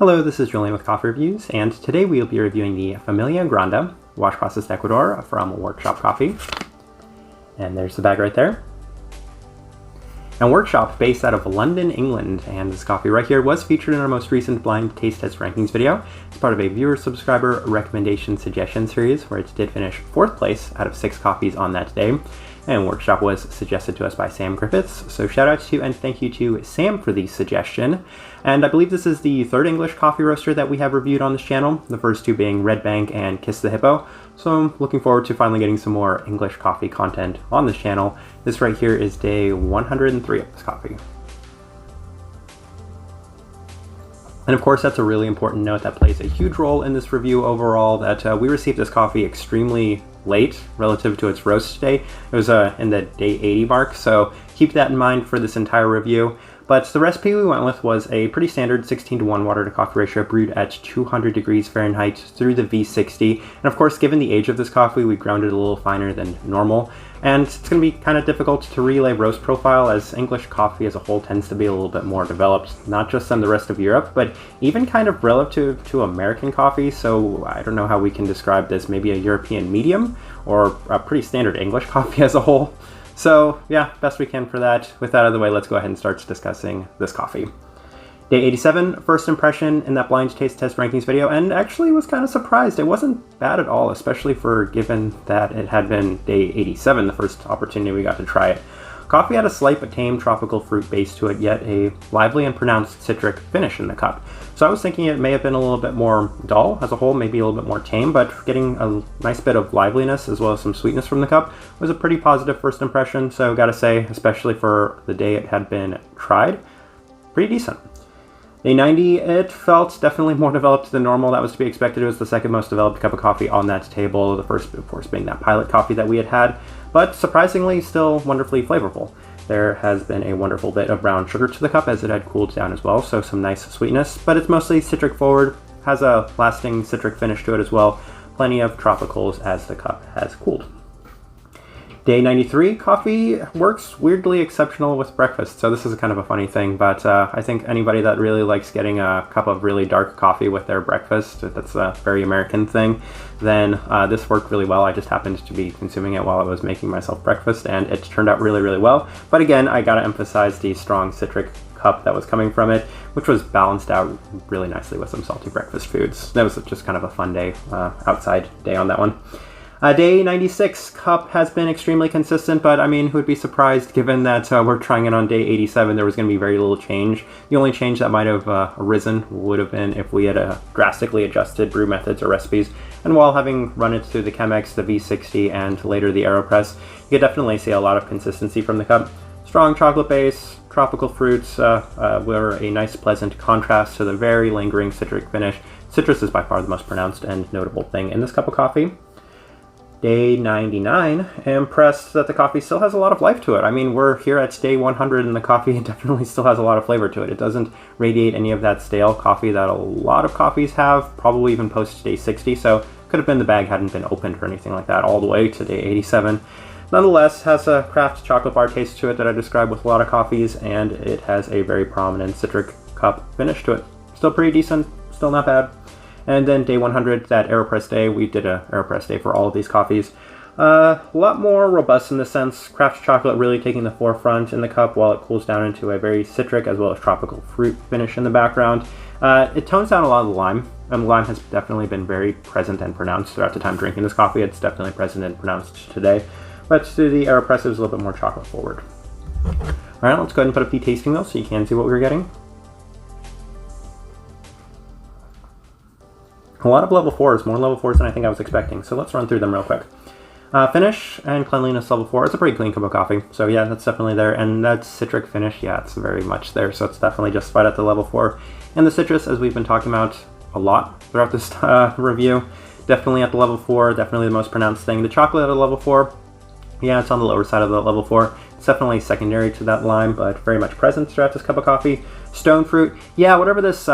Hello, this is Julian with Coffee Reviews, and today we'll be reviewing the Familia Granda wash processed Ecuador from Workshop Coffee. And there's the bag right there. And Workshop, based out of London, England, and this coffee right here was featured in our most recent blind taste test rankings video. It's part of a viewer-subscriber recommendation suggestion series where it did finish 4th place out of 6 coffees on that day. And Workshop was suggested to us by Sam Griffiths, so shout out to and thank you to Sam for the suggestion. And I believe this is the 3rd English coffee roaster that we have reviewed on this channel, the first 2 being Red Bank and Kiss the Hippo. So I'm looking forward to finally getting some more English coffee content on this channel. This right here is day 103 of this coffee. And of course, that's a really important note that plays a huge role in this review overall, that we received this coffee extremely late relative to its roast day. It was in the day 80 mark, so keep that in mind for this entire review. But the recipe we went with was a pretty standard 16:1 water to coffee ratio brewed at 200 degrees Fahrenheit through the V60. And of course, given the age of this coffee, we ground it a little finer than normal. And it's going to be kind of difficult to relay roast profile, as English coffee as a whole tends to be a little bit more developed, not just than the rest of Europe, but even kind of relative to American coffee. So I don't know how we can describe this, maybe a European medium or a pretty standard English coffee as a whole. So yeah, best we can for that. With that out of the way, let's go ahead and start discussing this coffee. Day 87, first impression in that blind taste test rankings video, and actually was kind of surprised. It wasn't bad at all, especially for given that it had been day 87, the first opportunity we got to try it. Coffee had a slight but tame tropical fruit base to it, yet a lively and pronounced citric finish in the cup. So I was thinking it may have been a little bit more dull as a whole, maybe a little bit more tame, but getting a nice bit of liveliness as well as some sweetness from the cup was a pretty positive first impression. So gotta say, especially for the day it had been tried, pretty decent. Day 90, it felt definitely more developed than normal. That was to be expected. It was the second most developed cup of coffee on that table, the first, of course, being that pilot coffee that we had, but surprisingly still wonderfully flavorful. There has been a wonderful bit of brown sugar to the cup as it had cooled down as well, so some nice sweetness, but it's mostly citric forward, has a lasting citric finish to it as well, plenty of tropicals as the cup has cooled. Day 93, coffee works weirdly exceptional with breakfast. So this is kind of a funny thing, but I think anybody that really likes getting a cup of really dark coffee with their breakfast, that's a very American thing, then this worked really well. I just happened to be consuming it while I was making myself breakfast, and it turned out really, really well. But again, I gotta emphasize the strong citric cup that was coming from it, which was balanced out really nicely with some salty breakfast foods. That was just kind of a fun day, outside day on that one. Day 96, cup has been extremely consistent, but I mean, who would be surprised given that we're trying it on day 87, there was going to be very little change. The only change that might have arisen would have been if we had drastically adjusted brew methods or recipes. And while having run it through the Chemex, the V60, and later the AeroPress, you could definitely see a lot of consistency from the cup. Strong chocolate base, tropical fruits were a nice pleasant contrast to the very lingering citric finish. Citrus is by far the most pronounced and notable thing in this cup of coffee. Day 99, impressed that the coffee still has a lot of life to it. I mean, we're here at day 100 and the coffee definitely still has a lot of flavor to it. It doesn't radiate any of that stale coffee that a lot of coffees have, probably even post day 60, so could have been the bag hadn't been opened or anything like that all the way to day 87. Nonetheless, has a craft chocolate bar taste to it that I describe with a lot of coffees, and it has a very prominent citric cup finish to it. Still pretty decent, still not bad. And then day 100, that AeroPress day, we did an AeroPress day for all of these coffees. A lot more robust in the sense, craft chocolate really taking the forefront in the cup while it cools down into a very citric as well as tropical fruit finish in the background. It tones down a lot of the lime, and the lime has definitely been very present and pronounced throughout the time drinking this coffee. It's definitely present and pronounced today. But to the AeroPress, it was a little bit more chocolate forward. Alright, let's go ahead and put up the tasting though so you can see what we were getting. A lot of level 4s, more level 4s than I think I was expecting, so let's run through them real quick. Finish and cleanliness level 4, it's a pretty clean cup of coffee, so yeah, that's definitely there, and that citric finish, yeah, it's very much there, so it's definitely justified at the level 4. And the citrus, as we've been talking about a lot throughout this review, definitely at the level 4, definitely the most pronounced thing. The chocolate at a level 4, yeah, it's on the lower side of the level 4. It's definitely secondary to that lime, but very much present throughout this cup of coffee. Stone fruit, yeah, whatever this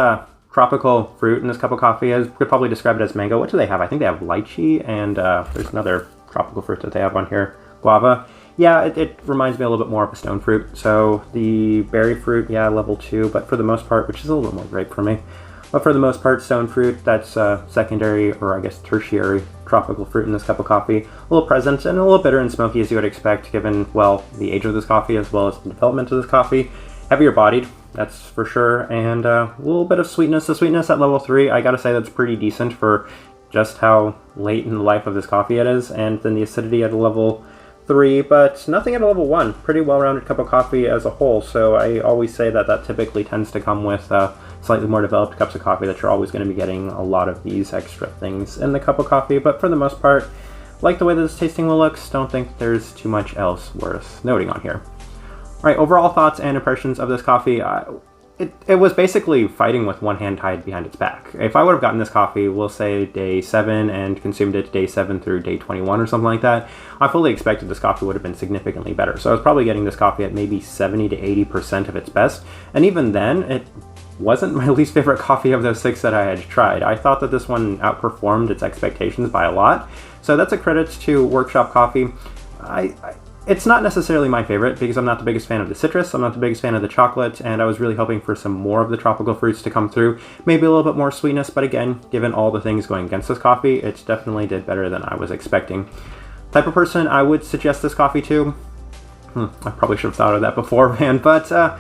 tropical fruit in this cup of coffee is, we could probably describe it as mango. What do they have? I think they have lychee, and there's another tropical fruit that they have on here, guava. Yeah, it reminds me a little bit more of a stone fruit. So the berry fruit, yeah, level 2, but for the most part, which is a little bit more grape for me. But for the most part, stone fruit, that's secondary, or I guess tertiary tropical fruit in this cup of coffee. A little present and a little bitter and smoky as you would expect, given, well, the age of this coffee as well as the development of this coffee. Heavier bodied, that's for sure, and a little bit of sweetness. The sweetness at level 3, I gotta say that's pretty decent for just how late in the life of this coffee it is, and then the acidity at a level 3, but nothing at a level 1. Pretty well-rounded cup of coffee as a whole, so I always say that that typically tends to come with slightly more developed cups of coffee, that you're always going to be getting a lot of these extra things in the cup of coffee, but for the most part, like the way that this tasting will looks, don't think there's too much else worth noting on here. Alright, overall thoughts and impressions of this coffee. It was basically fighting with one hand tied behind its back. If I would have gotten this coffee, we'll say day 7 and consumed it day 7 through day 21 or something like that, I fully expected this coffee would have been significantly better. So I was probably getting this coffee at maybe 70 to 80% of its best, and even then, it wasn't my least favorite coffee of those 6 that I had tried. I thought that this one outperformed its expectations by a lot, so that's a credit to Workshop Coffee. It's not necessarily my favorite because I'm not the biggest fan of the citrus, I'm not the biggest fan of the chocolate, and I was really hoping for some more of the tropical fruits to come through. Maybe a little bit more sweetness, but again, given all the things going against this coffee, it definitely did better than I was expecting. Type of person I would suggest this coffee to? I probably should have thought of that beforehand, but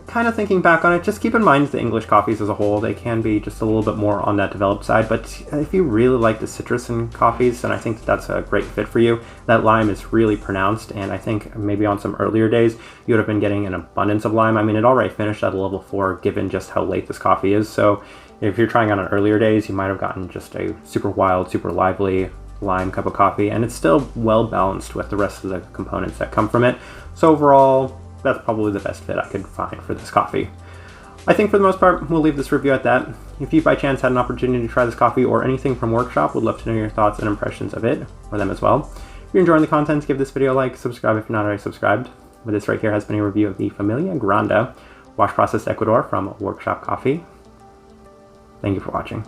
kind of thinking back on it, just keep in mind the English coffees as a whole, they can be just a little bit more on that developed side, but if you really like the citrus in coffees, then I think that's a great fit for you. That lime is really pronounced, and I think maybe on some earlier days, you would have been getting an abundance of lime. I mean, it already finished at a level 4, given just how late this coffee is, so if you're trying on earlier days, you might have gotten just a super wild, super lively lime cup of coffee, and it's still well balanced with the rest of the components that come from it. So overall, that's probably the best fit I could find for this coffee. I think for the most part, we'll leave this review at that. If you by chance had an opportunity to try this coffee or anything from Workshop, would love to know your thoughts and impressions of it, or them as well. If you're enjoying the content, give this video a like, subscribe if you're not already subscribed. But this right here has been a review of the Familia Granda wash processed Ecuador from Workshop Coffee. Thank you for watching.